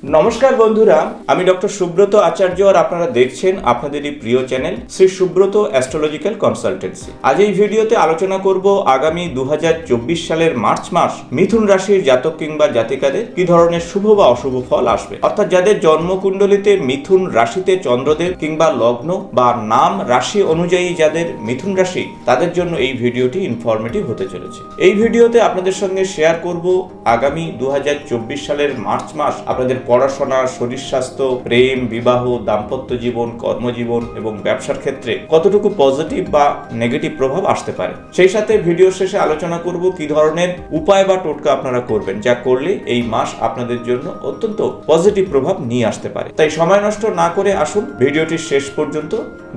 नमस्कार बंधुरा आमी डॉक्टर सुब्रत आचार्य और आपनारा देखछेन आपनादेर प्रिय चैनल श्री सुब्रत एस्ट्रोलजिकल कन्सालटेंसि। आज এই ভিডিওতে আলোচনা করব আগামী 2024 সালের মার্চ মাস মিথুন রাশির জাতক কিংবা জাতিকাদের কি ধরনের শুভ বা অশুভ ফল আসবে, অর্থাৎ যাদের জন্মকুণ্ডলিতে মিথুন রাশিতে চন্দ্রদেব কিংবা লগ্ন বা নাম রাশি অনুযায়ী যাদের মিথুন রাশি তাদের জন্য এই ভিডিওটি ইনফরমেটিভ হতে চলেছে। এই ভিডিওতে আপনাদের সঙ্গে শেয়ার করব আগামী 2024 সালের মার্চ মাস আপনাদের পড়াশোনা, শরীর স্বাস্থ্য, প্রেম, বিবাহ, দাম্পত্য জীবন, কর্মজীবন এবং ব্যবসার ক্ষেত্রে কতটুকু পজিটিভ বা নেগেটিভ প্রভাব আসতে পারে। সেই সাথে ভিডিও শেষে আলোচনা করব কি ধরনের উপায় বা টোটকা আপনারা করবেন যা করলে এই মাস আপনাদের জন্য অত্যন্ত পজিটিভ প্রভাব নিয়ে আসতে পারে। তাই সময় নষ্ট না করে আসুন ভিডিওটি শেষ পর্যন্ত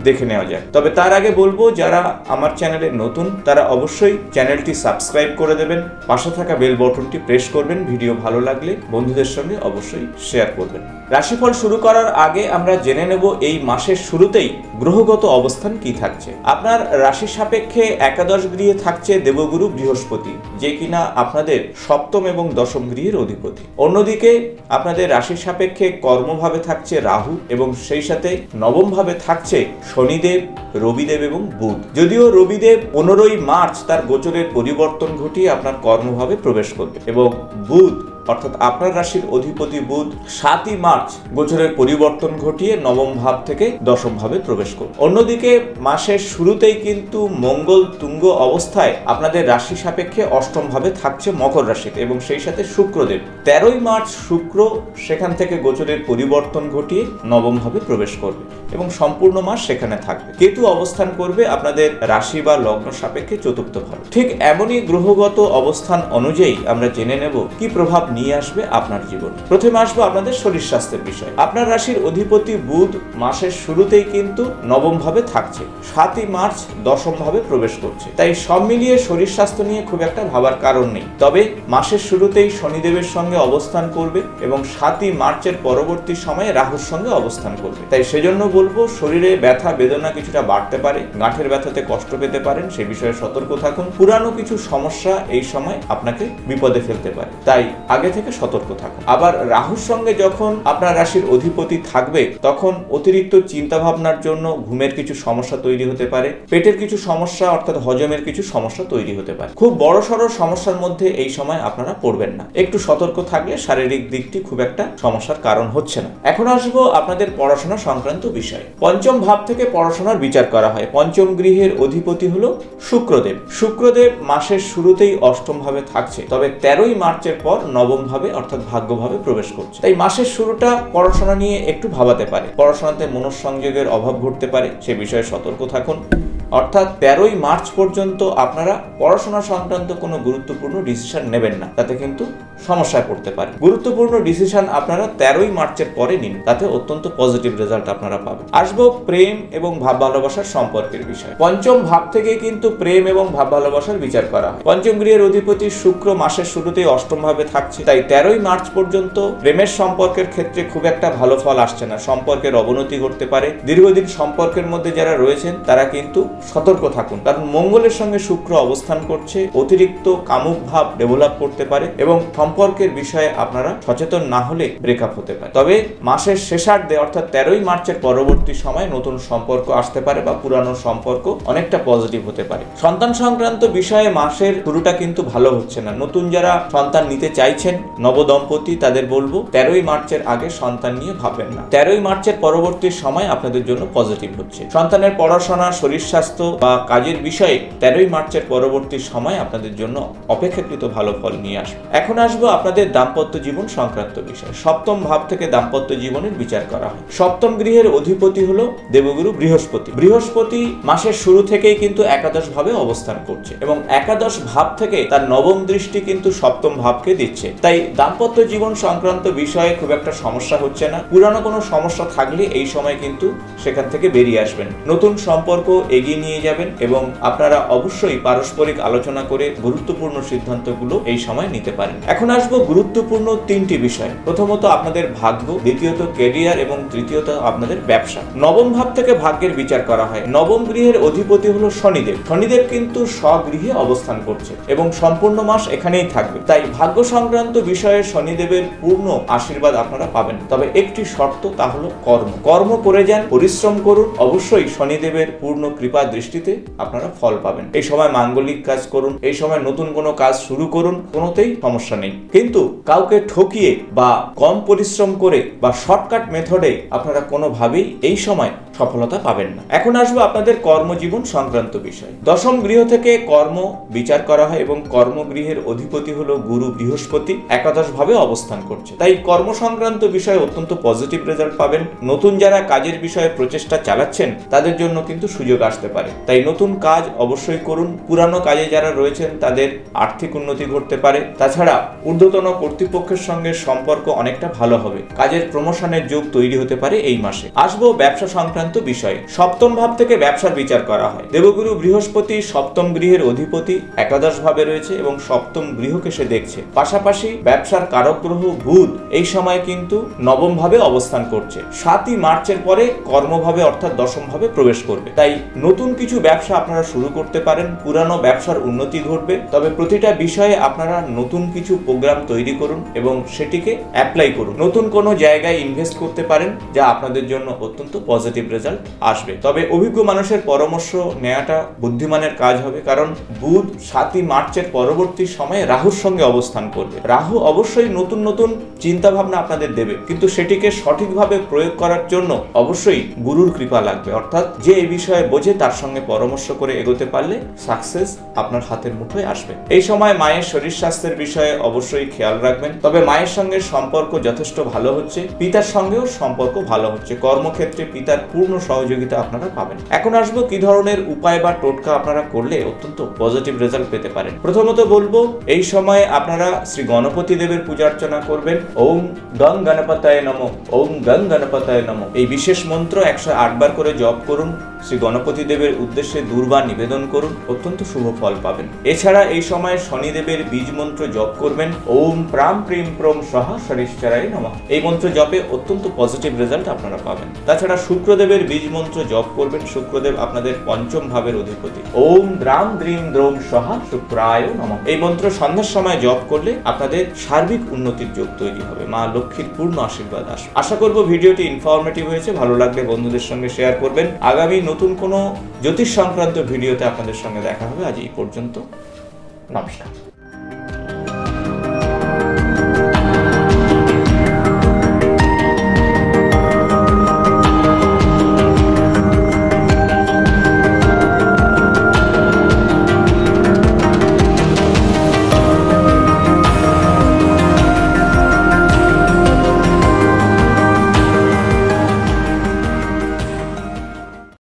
দেখে নেওয়া যায়। তবে তার আগে বলবো যারা আমার চ্যানেলে নতুন তারা অবশ্যই চ্যানেলটি সাবস্ক্রাইব করে দেবেন, পাশে থাকা বেল বাটনটি প্রেস করবেন, ভিডিও ভালো লাগলে বন্ধুদের সঙ্গে অবশ্যই শেয়ার করবেন। রাশিফল শুরু করার আগে আমরা জেনে নেব এই মাসের শুরুতেই গ্রহগত অবস্থান কি থাকছে। আপনার রাশি সাপেক্ষে একাদশ গৃহে থাকছে দেবগুরু বৃহস্পতি, যে কিনা আপনাদের সপ্তম এবং দশম গৃহের অধিপতি। অন্যদিকে আপনাদের রাশি সাপেক্ষে কর্মভাবে থাকছে রাহু এবং সেই সাথে নবম ভাবে থাকছে শনিদেব, রবিদেব এবং বুধ। যদিও রবিদেব 15ই মার্চ তার গোচরের পরিবর্তন ঘটিয়ে আপনার কর্মভাবে প্রবেশ করবে এবং বুধ অর্থাৎ আপনার রাশির অধিপতি বুধ 7ই মার্চ গোচরের পরিবর্তন ঘটিয়ে নবম ভাব থেকে দশম ভাবে প্রবেশ করবে। অন্যদিকে মাসের শুরুতেই কিন্তু মঙ্গল তুঙ্গ অবস্থায় আপনাদের রাশি সাপেক্ষে অষ্টম ভাবে থাকছে মকর রাশিতে এবং সেই সাথে শুক্রদেব 13ই মার্চ শুক্র সেখান থেকে গোচরের পরিবর্তন ঘটিয়ে নবম ভাবে প্রবেশ করবে এবং সম্পূর্ণ মাস সেখানে থাকবে। কেতু অবস্থান করবে আপনাদের রাশি বা লগ্ন সাপেক্ষে চতুর্থ ভাবে। ঠিক এমনই গ্রহগত অবস্থান অনুযায়ী আমরা জেনে নেব কি প্রভাব নিয়ে আসবে আপনার জীবন। প্রথমে আসবো আপনাদের শরীর স্বাস্থ্যের বিষয়। আপনার রাশির অধিপতি বুধ মাসের শুরুতেই কিন্তু নবম ভাবে থাকছে, 7ই মার্চ দশম ভাবে প্রবেশ করছে। তাই সব মিলিয়ে শরীর স্বাস্থ্য নিয়ে খুব একটা ভাবার কারণ নেই। তবে মাসের শুরুতেই শনিদেবের সঙ্গে অবস্থান করবে এবং 7ই মার্চের পরবর্তী সময়ে রাহুর সঙ্গে অবস্থান করবে। তাই সেজন্য বলবো শরীরে ব্যথা বেদনা কিছুটা বাড়তে পারে, গাঁঠের ব্যথাতে কষ্ট পেতে পারেন, সে বিষয়ে সতর্ক থাকুন। পুরানো কিছু সমস্যা এই সময় আপনাকে বিপদে ফেলতে পারে, তাই আগে থেকে সতর্ক থাকুন। আবার রাহুর সঙ্গে যখন আপনার রাশির অধিপতি থাকবে তখন অতিরিক্ত চিন্তা ভাবনার জন্য ঘুমের কিছু সমস্যা তৈরি হতে পারে, পেটের কিছু সমস্যা অর্থাৎ হজমের কিছু সমস্যা তৈরি হতে পারে। খুব বড়সড় সমস্যার মধ্যে এই সময় আপনারা পড়বেন না, একটু সতর্ক থাকলে শারীরিক দিকটি খুব একটা সমস্যার কারণ হচ্ছে না। এখন আসবো আপনাদের পড়াশোনা সংক্রান্ত বিষয়। পঞ্চম ভাব থেকে পড়াশোনার বিচার করা হয়। পঞ্চম গৃহের অধিপতি হলো শুক্রদেব। শুক্রদেব মাসের শুরুতেই অষ্টম ভাবে থাকছে, তবে 13ই মার্চের পর নবম ভাবে অর্থাৎ ভাগ্যভাবে প্রবেশ করছে। তাই মাসের শুরুটা পড়াশোনা নিয়ে একটু ভাবাতে পারে, পড়াশোনাতে মনঃসংযোগের অভাব ঘটতে পারে, সে বিষয়ে সতর্ক থাকুন। অর্থাৎ 13ই মার্চ পর্যন্ত আপনারা পড়াশোনা সংক্রান্ত কোনো গুরুত্বপূর্ণ ডিসিশন নেবেন না, তাতে কিন্তু সমস্যায় পড়তে পারে। গুরুত্বপূর্ণ ডিসিশন আপনারা 13ই মার্চের পরে নিন, তাতে অত্যন্ত পজিটিভ রেজাল্ট আপনারা পাবেন। আসবো প্রেম এবং ভাব ভালোবাসার সম্পর্কের বিষয়। পঞ্চম ভাব থেকে কিন্তু প্রেম এবং ভাব ভালোবাসার বিচার করা হয়। পঞ্চম গৃহের অধিপতি শুক্র মাসের শুরুতেই অষ্টম ভাবে থাকছে, তাই 13ই মার্চ পর্যন্ত প্রেমের সম্পর্কের ক্ষেত্রে খুব একটা ভালো ফল আসছে না, সম্পর্কের অবনতি ঘটতে পারে। দীর্ঘদিন সম্পর্কের মধ্যে যারা রয়েছেন তারা কিন্তু সতর্ক থাকুন, কারণ মঙ্গলের সঙ্গে শুক্র অবস্থান করছে, অতিরিক্ত কামুক ভাব ডেভেলপ করতে পারে এবং সম্পর্কের বিষয়ে আপনারা সচেতন না হলে ব্রেকআপ হতে পারে। তবে মাসের শেষার্ধে অর্থাৎ 13ই মার্চের পরবর্তী সময় নতুন সম্পর্ক আসতে পারে বা পুরানো সম্পর্ক অনেকটা পজিটিভ হতে পারে। সন্তান সংক্রান্ত বিষয়ে মাসের শুরুটা কিন্তু ভালো হচ্ছে না। নতুন যারা সন্তান নিতে চাইছেন নবদম্পতি তাদের বলবো 13ই মার্চের আগে সন্তান নিয়ে ভাববেন না। 13ই মার্চের পরবর্তী সময় আপনাদের জন্য পজিটিভ হচ্ছে। সন্তানের পড়াশোনা, শরীর স্বাস্থ্য বা কাজের বিষয়ে 13ই মার্চের পরবর্তী সময় আপনাদের জন্য অপেক্ষাকৃত ভালো ফল নিয়ে আসবে। এখন আসবো আপনাদের দাম্পত্য জীবন সংক্রান্ত বিষয়। সপ্তম ভাব থেকে দাম্পত্য জীবনের বিচার করা হয়। সপ্তম গৃহের অধিপতি হলো দেবগুরু বৃহস্পতি। বৃহস্পতি মাসের শুরু থেকেই কিন্তু একাদশ ভাবে অবস্থান করছে এবং একাদশ ভাব থেকে তার নবম দৃষ্টি কিন্তু সপ্তম ভাবকে দিচ্ছে। তাই দাম্পত্য জীবন সংক্রান্ত বিষয়ে খুব একটা সমস্যা হচ্ছে না। পুরানো কোনো সমস্যা থাকলে এই সময় কিন্তু সেখান থেকে বেরিয়ে আসবেন, নতুন সম্পর্ক এগিয়ে নিয়ে যাবেন এবং আপনারা অবশ্যই পারস্পরিক আলোচনা করে গুরুত্বপূর্ণ সিদ্ধান্তগুলো এই সময় নিতে পারেন। এখন আসবো গুরুত্বপূর্ণ তিনটি বিষয়। প্রথমত আপনাদের ভাগ্য, দ্বিতীয়ত ক্যারিয়ার এবং তৃতীয়ত আপনাদের ব্যবসা। নবম ভাব থেকে ভাগ্যের বিচার করা হয়। নবম গৃহের অধিপতি হলো শনিদেব। শনিদেব কিন্তু স্বগৃহে অবস্থান করছে এবং সম্পূর্ণ মাস এখানেই থাকবে। তাই ভাগ্য সংক্রান্ত বিষয়ে শনিদেবের পূর্ণ আশীর্বাদ আপনারা পাবেন। তবে একটি শর্ত, তা হলো কর্ম করে যান, পরিশ্রম করুন, অবশ্যই শনিদেবের পূর্ণ কৃপা দৃষ্টিতে আপনারা ফল পাবেন। এই সময় মাঙ্গলিক কাজ করুন, এই সময় নতুন কোনো কাজ শুরু করুন, কোনোতেই সমস্যা নেই। কিন্তু কাউকে ঠকিয়ে বা কম পরিশ্রম করে বা শর্টকাট মেথডে আপনারা কোনোভাবেই এই সময় সফলতা পাবেন না। এখন আসবো আপনাদের কর্মজীবন সংক্রান্ত বিষয়। দশম গৃহ থেকে কর্ম বিচার করা হয় এবং কর্মগৃহের অধিপতি হলো গুরু বৃহস্পতি, একাদশ ভাবে অবস্থান করছে। তাই কর্ম সংক্রান্ত বিষয়ে অত্যন্ত পজিটিভ রেজাল্ট পাবেন। নতুন যারা কাজের বিষয়ে প্রচেষ্টা চালাচ্ছেন তাদের জন্য কিন্তু সুযোগ আসতে পারে। তাই নতুন কাজ অবশ্যই করুন। পুরানো কাজে যারা রয়েছেন তাদের আর্থিক উন্নতি ঘটতে পারে। তাছাড়া ঊর্ধ্বতন কর্তৃপক্ষের সঙ্গে সম্পর্ক অনেকটা ভালো হবে। কাজের প্রমোশনের যোগ তৈরি হতে পারে এই মাসে। আসবো ব্যবসা সংক্রান্ত বিষয়ে। সপ্তম ভাব থেকে ব্যবসার বিচার করা হয়। দেবগুরু বৃহস্পতি সপ্তম গৃহের অধিপতি, একাদশ ভাবে রয়েছে এবং সপ্তম গৃহকে সে দেখছে। পাশাপাশি ব্যবসার কারক গ্রহ বুধ এই সময় কিন্তু নবম ভাবে অবস্থান করছে। 7ই মার্চের পরে কর্মভাবে অর্থাৎ দশম ভাবে প্রবেশ করবে। তাই নতুন কিছু ব্যবসা আপনারা শুরু করতে পারেন। পুরানো ব্যবসার উন্নতি ঘটবে। তবে প্রতিটা বিষয়ে আপনারা নতুন কিছু প্রোগ্রাম তৈরি করুন এবং সেটিকে অ্যাপ্লাই করুন। নতুন কোনো জায়গায় ইনভেস্ট করতে পারেন, যা আপনাদের জন্য অত্যন্ত পজিটিভ রেজাল্ট আসবে। তবে অভিজ্ঞ মানুষের পরামর্শ নেওয়াটা বুদ্ধিমানের কাজ হবে, কারণ বুধ 7ই মার্চের পরবর্তী সময়ে রাহুর সঙ্গে অবস্থান করবে। রাহু অবশ্যই নতুন নতুন চিন্তা ভাবনা আপনাদের দেবে, কিন্তু সেটিকে সঠিকভাবে প্রয়োগ করার জন্য অবশ্যই গুরুর কৃপা লাগবে। অর্থাৎ যে এই বিষয়ে বোঝে তার সঙ্গে পরামর্শ করে এগোতে পারলে সাকসেস আপনার হাতের মুঠোয় আসবে। এই সময় মায়ের শরীর স্বাস্থ্যের বিষয়ে অবশ্যই খেয়াল রাখবেন। তবে মায়ের সঙ্গে সম্পর্ক যথেষ্ট ভালো হচ্ছে, পিতার সঙ্গেও সম্পর্ক ভালো হচ্ছে। কর্মক্ষেত্রে পিতার পূর্ণ সহযোগিতা আপনারা পাবেন। এখন আসবো কি ধরনের উপায় বা টোটকা আপনারা করলে অত্যন্ত পজিটিভ রেজাল্ট পেতে পারেন। প্রথমত বলবো, এই সময়ে আপনারা শ্রী গণপতি দেবের পূজা অর্চনা করবেন। ওম গং গণপতায় নমঃ, ওম গং গণপতায় নমঃ। এই বিশেষ মন্ত্র 108 বার করে জপ করুন। শ্রী গণপতি দেবের উদ্দেশ্যে দুর্বা নিবেদন করুন, অত্যন্ত শুভ ফল পাবেন। এছাড়া এই সময় শনিদেবের বীজ মন্ত্র জপ করবেন। ওম প্রাম প্রিম প্রম সহা শনিশ্চরায় নমঃ। এই মন্ত্র জপে অত্যন্ত পজিটিভ রেজাল্ট আপনারা পাবেন। তাছাড়া শুক্রদেবের বীজ মন্ত্র জপ করবেন। শুক্রদেব আপনাদের পঞ্চম ভাবের অধিপতি। ওম দ্রাম দ্রিম দ্রোম সহা শুক্রায় নমঃ। এই মন্ত্র সন্ধ্যার সময় জপ করলে আপনাদের সার্বিক উন্নতির যোগ তৈরি হবে। মা লক্ষ্মীর পূর্ণ আশীর্বাদ আসবে। আশা করব ভিডিওটি ইনফরমেটিভ হয়েছে। ভালো লাগলে বন্ধুদের সঙ্গে শেয়ার করবেন। আগামী নতুন কোনো জ্যোতিষ সংক্রান্ত ভিডিওতে আপনাদের সঙ্গে দেখা হবে। আজ এই পর্যন্ত, নমস্কার।